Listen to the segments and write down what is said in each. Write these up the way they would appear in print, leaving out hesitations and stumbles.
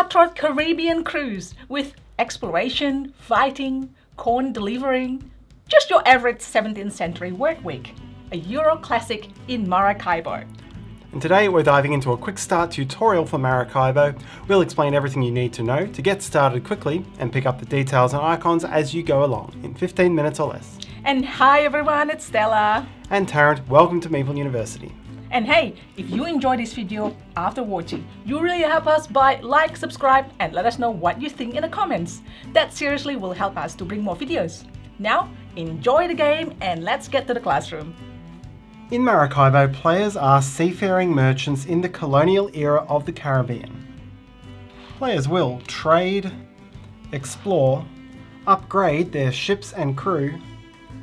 cutthroat Caribbean cruise with exploration, fighting, corn delivering. Just your average 17th century work week. A Euro classic in Maracaibo. And today we're diving into a quick start tutorial for Maracaibo. We'll explain everything you need to know to get started quickly and pick up the details and icons as you go along in 15 minutes or less. And hi everyone, it's Stella. And Tarrant, welcome to Meeple University. And hey, if you enjoyed this video after watching, you really help us by like, subscribe and let us know what you think in the comments. That seriously will help us to bring more videos. Now, enjoy the game and let's get to the classroom. In Maracaibo, players are seafaring merchants in the colonial era of the Caribbean. Players will trade, explore, upgrade their ships and crew,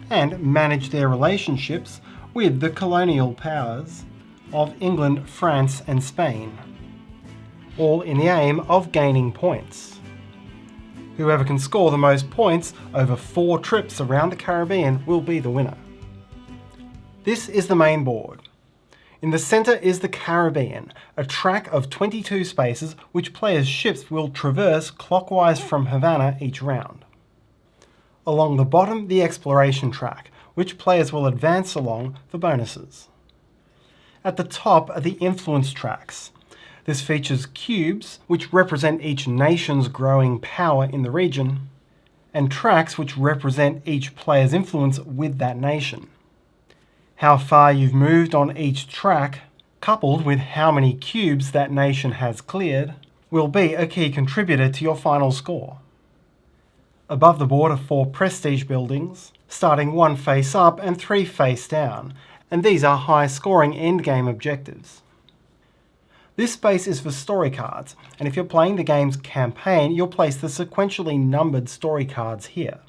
and manage their relationships with the colonial powers of England, France and Spain, all in the aim of gaining points. Whoever can score the most points over 4 trips around the Caribbean will be the winner. This is the main board. In the centre is the Caribbean, a track of 22 spaces which players' ships will traverse clockwise from Havana each round. Along the bottom, the exploration track, which players will advance along for bonuses. At the top are the influence tracks. This features cubes, which represent each nation's growing power in the region, and tracks which represent each player's influence with that nation. How far you've moved on each track, coupled with how many cubes that nation has cleared, will be a key contributor to your final score. Above the board are 4 prestige buildings, starting 1 face up and 3 face down, and these are high-scoring endgame objectives. This space is for story cards, and if you're playing the game's campaign, you'll place the sequentially numbered story cards here.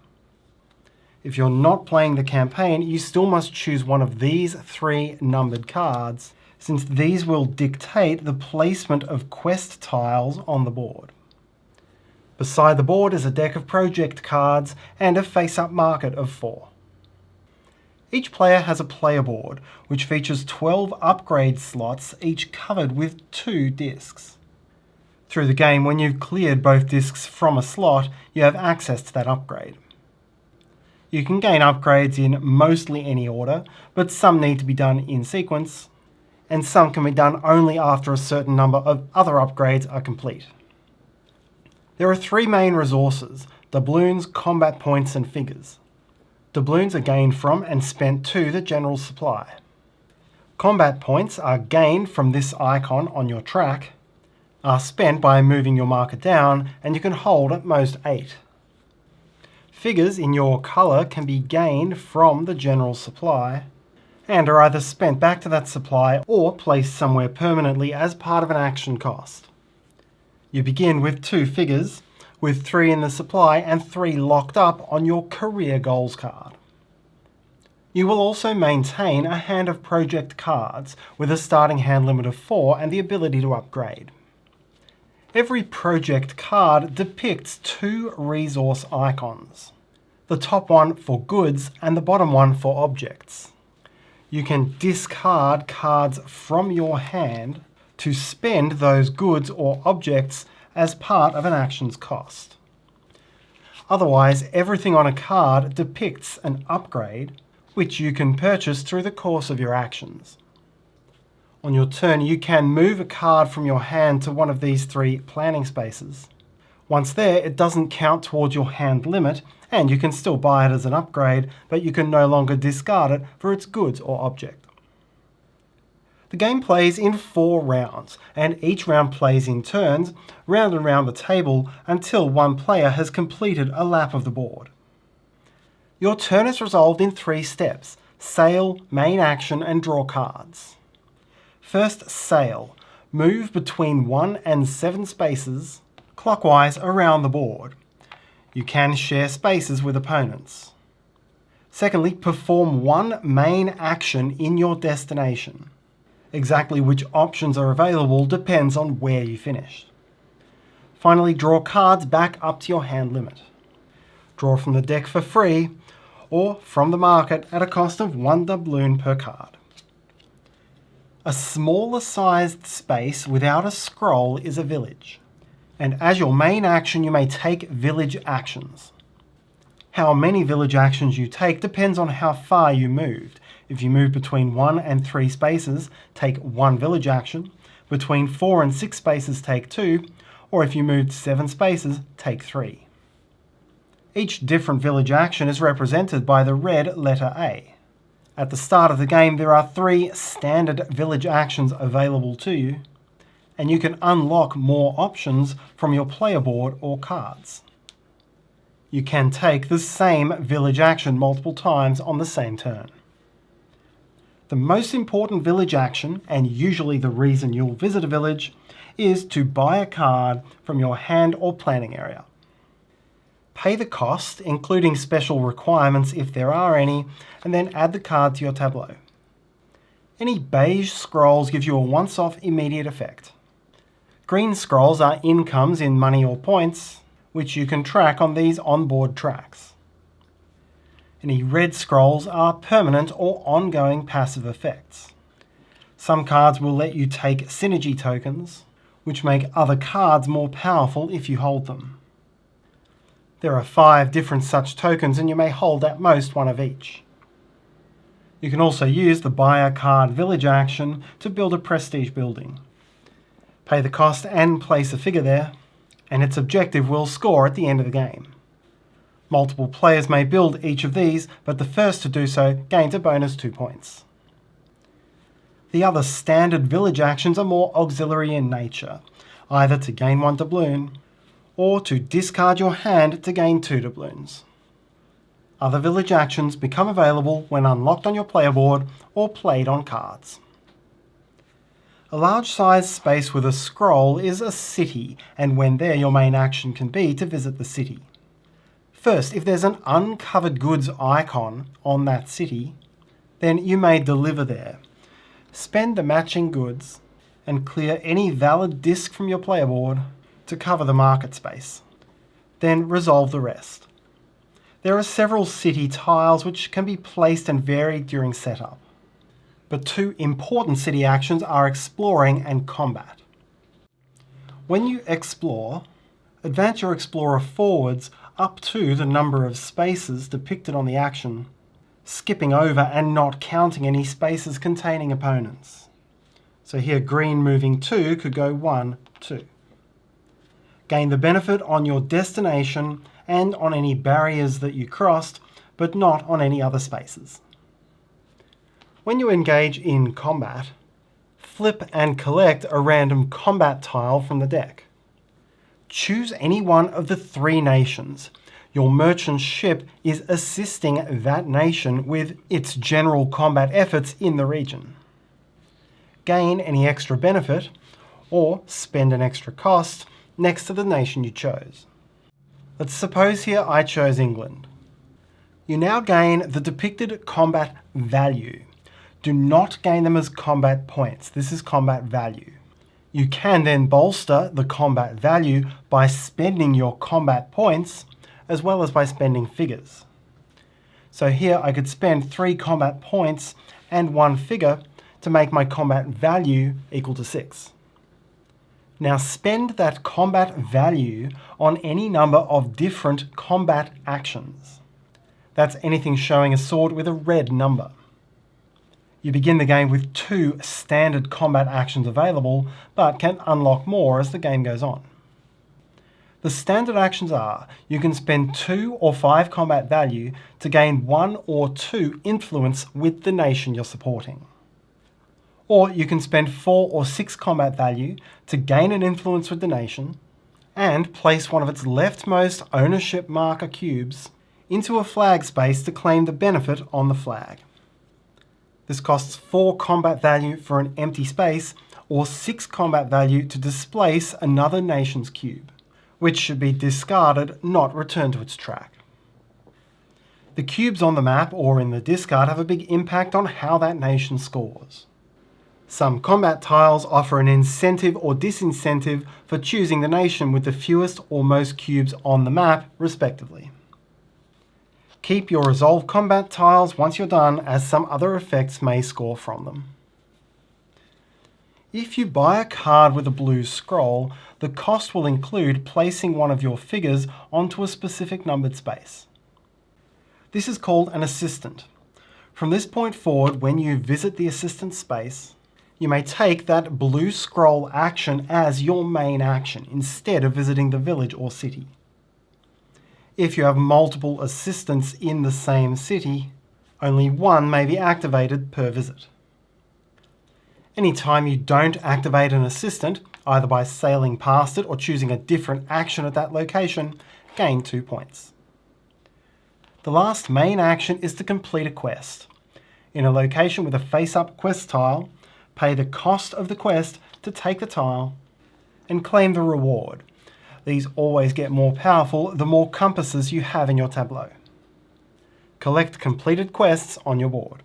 If you're not playing the campaign, you still must choose one of these 3 numbered cards, since these will dictate the placement of quest tiles on the board. Beside the board is a deck of project cards and a face-up market of 4. Each player has a player board, which features 12 upgrade slots, each covered with 2 discs. Through the game, when you've cleared both discs from a slot, you have access to that upgrade. You can gain upgrades in mostly any order, but some need to be done in sequence, and some can be done only after a certain number of other upgrades are complete. There are 3 main resources: doubloons, combat points and figures. Doubloons are gained from and spent to the general supply. Combat points are gained from this icon on your track, are spent by moving your marker down, and you can hold at most 8. Figures in your colour can be gained from the general supply, and are either spent back to that supply or placed somewhere permanently as part of an action cost. You begin with 2 figures, with 3 in the supply and 3 locked up on your career goals card. You will also maintain a hand of project cards with a starting hand limit of 4 and the ability to upgrade. Every project card depicts 2 resource icons, the top one for goods and the bottom one for objects. You can discard cards from your hand to spend those goods or objects as part of an action's cost. Otherwise, everything on a card depicts an upgrade, which you can purchase through the course of your actions. On your turn, you can move a card from your hand to one of these 3 planning spaces. Once there, it doesn't count towards your hand limit, and you can still buy it as an upgrade, but you can no longer discard it for its goods or object. The game plays in 4 rounds, and each round plays in turns, round and round the table, until one player has completed a lap of the board. Your turn is resolved in 3 steps: sail, main action, and draw cards. First, sail. Move between 1 and 7 spaces, clockwise around the board. You can share spaces with opponents. Secondly, perform 1 main action in your destination. Exactly which options are available depends on where you finish. Finally, draw cards back up to your hand limit. Draw from the deck for free, or from the market at a cost of 1 doubloon per card. A smaller sized space without a scroll is a village. And as your main action, you may take village actions. How many village actions you take depends on how far you moved. If you move between 1 and 3 spaces, take 1 village action. Between 4 and 6 spaces, take 2. Or if you moved 7 spaces, take 3. Each different village action is represented by the red letter A. At the start of the game, there are 3 standard village actions available to you, and you can unlock more options from your player board or cards. You can take the same village action multiple times on the same turn. The most important village action, and usually the reason you'll visit a village, is to buy a card from your hand or planning area. Pay the cost, including special requirements if there are any, and then add the card to your tableau. Any beige scrolls give you a once-off immediate effect. Green scrolls are incomes in money or points, which you can track on these onboard tracks. Any red scrolls are permanent or ongoing passive effects. Some cards will let you take synergy tokens, which make other cards more powerful if you hold them. There are 5 different such tokens, and you may hold at most 1 of each. You can also use the buy a card village action to build a prestige building. Pay the cost and place a figure there, and its objective will score at the end of the game. Multiple players may build each of these, but the first to do so gains a bonus 2 points. The other standard village actions are more auxiliary in nature, either to gain 1 doubloon, or to discard your hand to gain 2 doubloons. Other village actions become available when unlocked on your player board or played on cards. A large-sized space with a scroll is a city, and when there your main action can be to visit the city. First, if there's an uncovered goods icon on that city, then you may deliver there. Spend the matching goods and clear any valid disc from your player board to cover the market space. Then resolve the rest. There are several city tiles which can be placed and varied during setup. But 2 important city actions are exploring and combat. When you explore, advance your explorer forwards up to the number of spaces depicted on the action, skipping over and not counting any spaces containing opponents. So here green moving 2 could go 1, 2. Gain the benefit on your destination and on any barriers that you crossed, but not on any other spaces. When you engage in combat, flip and collect a random combat tile from the deck. Choose any one of the 3 nations. Your merchant ship is assisting that nation with its general combat efforts in the region. Gain any extra benefit, or spend an extra cost, next to the nation you chose. Let's suppose here I chose England. You now gain the depicted combat value. Do not gain them as combat points. This is combat value. You can then bolster the combat value by spending your combat points as well as by spending figures. So here I could spend 3 combat points and 1 figure to make my combat value equal to 6. Now spend that combat value on any number of different combat actions. That's anything showing a sword with a red number. You begin the game with 2 standard combat actions available, but can unlock more as the game goes on. The standard actions are, you can spend 2 or 5 combat value to gain 1 or 2 influence with the nation you're supporting. Or you can spend 4 or 6 combat value to gain an influence with the nation and place one of its leftmost ownership marker cubes into a flag space to claim the benefit on the flag. This costs 4 combat value for an empty space or 6 combat value to displace another nation's cube, which should be discarded, not returned to its track. The cubes on the map or in the discard have a big impact on how that nation scores. Some combat tiles offer an incentive or disincentive for choosing the nation with the fewest or most cubes on the map, respectively. Keep your resolve combat tiles once you're done, as some other effects may score from them. If you buy a card with a blue scroll, the cost will include placing one of your figures onto a specific numbered space. This is called an assistant. From this point forward, when you visit the assistant space, you may take that blue scroll action as your main action instead of visiting the village or city. If you have multiple assistants in the same city, only one may be activated per visit. Anytime you don't activate an assistant, either by sailing past it or choosing a different action at that location, gain 2 points. The last main action is to complete a quest. In a location with a face-up quest tile, pay the cost of the quest to take the tile and claim the reward. These always get more powerful the more compasses you have in your tableau. Collect completed quests on your board.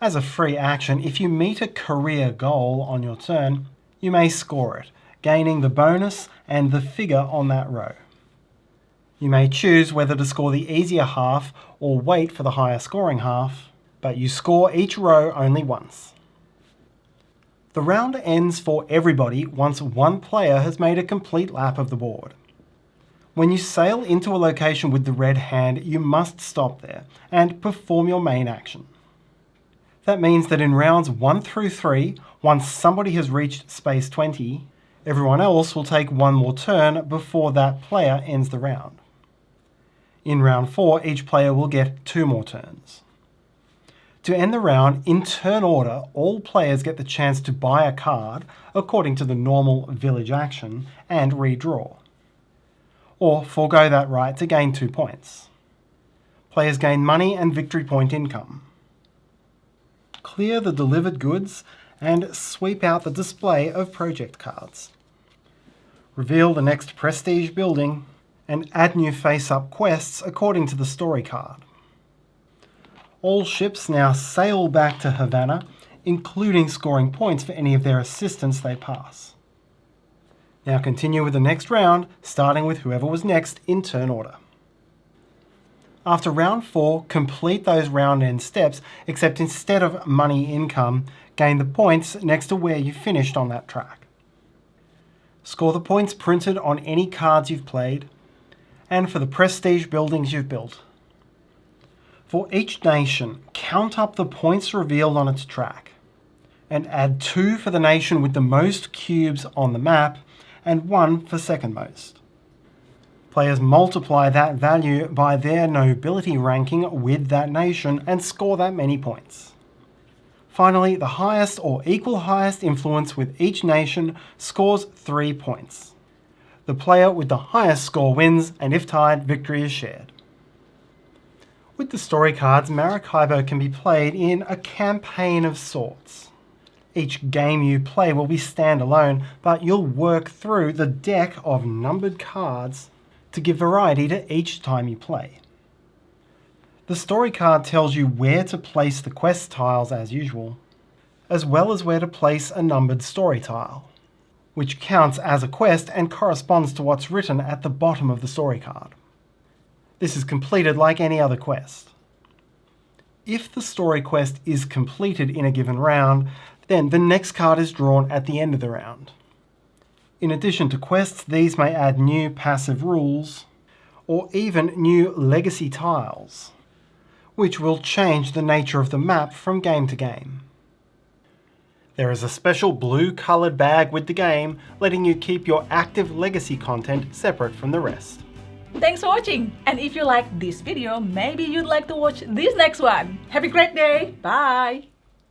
As a free action, if you meet a career goal on your turn, you may score it, gaining the bonus and the figure on that row. You may choose whether to score the easier half or wait for the higher scoring half, but you score each row only once. The round ends for everybody once one player has made a complete lap of the board. When you sail into a location with the red hand, you must stop there and perform your main action. That means that in rounds 1 through 3, once somebody has reached space 20, everyone else will take one more turn before that player ends the round. In round 4, each player will get 2 more turns. To end the round, in turn order, all players get the chance to buy a card according to the normal village action and redraw, or forego that right to gain 2 points. Players gain money and victory point income. Clear the delivered goods and sweep out the display of project cards. Reveal the next prestige building and add new face-up quests according to the story card. All ships now sail back to Havana, including scoring points for any of their assistants they pass. Now continue with the next round, starting with whoever was next in turn order. After round 4, complete those round end steps, except instead of money income, gain the points next to where you finished on that track. Score the points printed on any cards you've played, and for the prestige buildings you've built. For each nation, count up the points revealed on its track, and add 2 for the nation with the most cubes on the map, and 1 for second most. Players multiply that value by their nobility ranking with that nation and score that many points. Finally, the highest or equal highest influence with each nation scores 3 points. The player with the highest score wins, and if tied, victory is shared. With the story cards, Maracaibo can be played in a campaign of sorts. Each game you play will be standalone, but you'll work through the deck of numbered cards to give variety to each time you play. The story card tells you where to place the quest tiles as usual, as well as where to place a numbered story tile, which counts as a quest and corresponds to what's written at the bottom of the story card. This is completed like any other quest. If the story quest is completed in a given round, then the next card is drawn at the end of the round. In addition to quests, these may add new passive rules, or even new legacy tiles, which will change the nature of the map from game to game. There is a special blue coloured bag with the game, letting you keep your active legacy content separate from the rest. Thanks for watching! And if you liked this video, maybe you'd like to watch this next one. Have a great day! Bye!